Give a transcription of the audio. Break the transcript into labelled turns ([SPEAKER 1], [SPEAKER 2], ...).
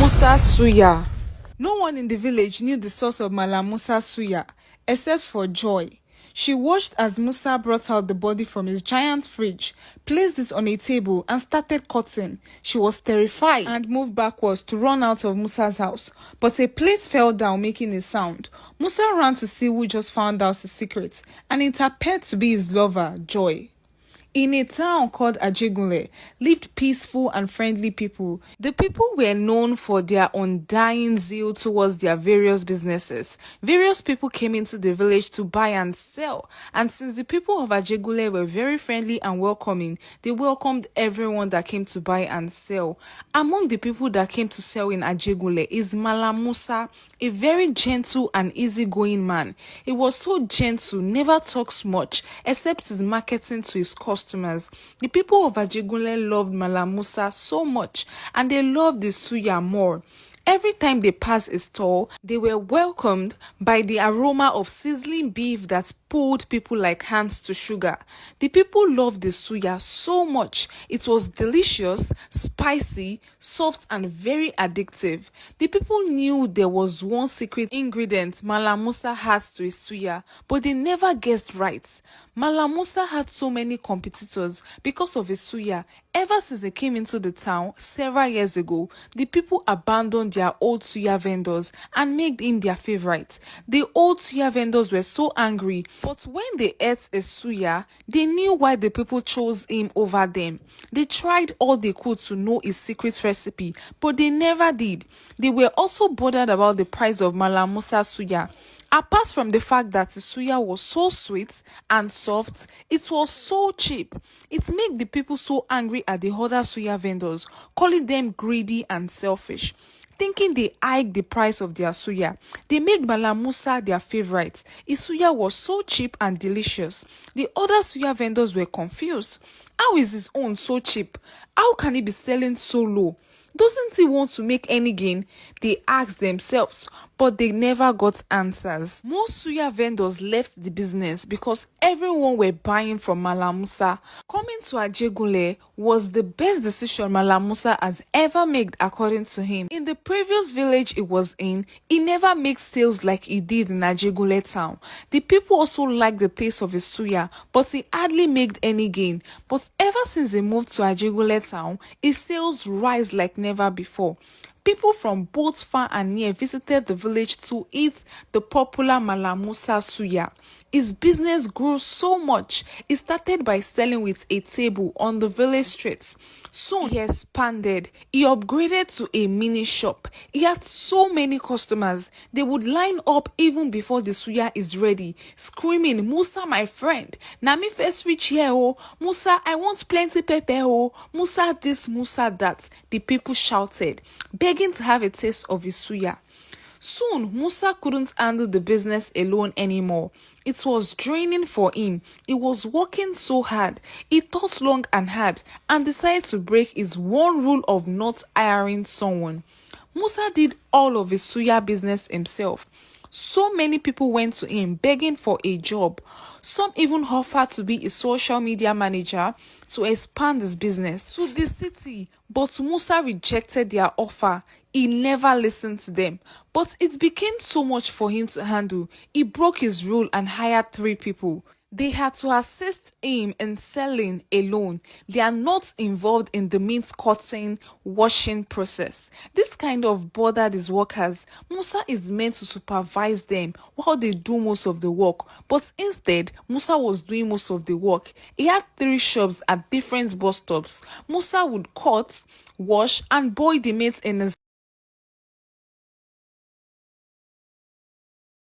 [SPEAKER 1] Musa Suya. No one in the village knew the source of Malam Musa Suya except for Joy. She watched as Musa brought out the body from his giant fridge, placed it on a table and started cutting. She was terrified and moved backwards to run out of Musa's house, but a plate fell down making a sound. Musa ran to see who just found out his secret, and it appeared to be his lover, Joy. In a town called Ajegunle lived peaceful and friendly people. The people were known for their undying zeal towards their various businesses. Various people came into the village to buy and sell, and since the people of Ajegunle were very friendly and welcoming, they welcomed everyone that came to buy and sell. Among the people that came to sell in Ajegunle is Malam Musa, a very gentle and easygoing man. He was so gentle, never talks much, except his marketing to his customers. The people of Ajegunle loved Malam Musa so much, and they loved the suya more. Every time they passed a stall, they were welcomed by the aroma of sizzling beef that pulled people like hands to sugar. The people loved the suya so much. It was delicious, spicy, soft, and very addictive. The people knew there was one secret ingredient Malam Musa had to his suya, but they never guessed right. Malam Musa had so many competitors because of his suya. Ever since they came into the town several years ago, the people abandoned their old suya vendors and made him their favorite. The old suya vendors were so angry, but when they ate a suya, they knew why the people chose him over them. They tried all they could to know his secret recipe, but they never did. They were also bothered about the price of Malam Musa suya. Apart from the fact that the suya was so sweet and soft, it was so cheap. It made the people so angry at the other suya vendors, calling them greedy and selfish. Thinking they hiked the price of their suya, they made Malam Musa their favorite. His suya was so cheap and delicious. The other suya vendors were confused. How is his own so cheap? How can he be selling so low? Doesn't he want to make any gain? They asked themselves, but they never got answers. Most suya vendors left the business because everyone were buying from Malam Musa. Coming to Ajegunle was the best decision Malam Musa has ever made, according to him. In the previous village he was in, he never made sales like he did in Ajegunle town. The people also liked the taste of his suya, but he hardly made any gain. But ever since he moved to Ajegunle town, his sales rise like never before. People from both far and near visited the village to eat the popular Malam Musa suya. His business grew so much, he started by selling with a table on the village streets. Soon he expanded. He upgraded to a mini shop. He had so many customers. They would line up even before the suya is ready, screaming, "Musa, my friend, na me first reach here, oh. Musa, I want plenty pepper, oh. Musa this, Musa that." The people shouted, begging to have a taste of his suya. Soon, Musa couldn't handle the business alone anymore. It was draining for him. He was working so hard. He thought long and hard and decided to break his one rule of not hiring someone. Musa did all of his suya business himself. So many people went to him begging for a job. Some even offered to be a social media manager to expand his business to the city, but Musa rejected their offer. He never listened to them, but it became so much for him to handle. He broke his rule and hired 3 people. They had to assist him in selling alone. They are not involved in the meat cutting, washing process. This kind of bothered his workers. Musa is meant to supervise them while they do most of the work, but instead, Musa was doing most of the work. He had 3 shops at different bus stops. Musa would cut, wash, and boil the meat in his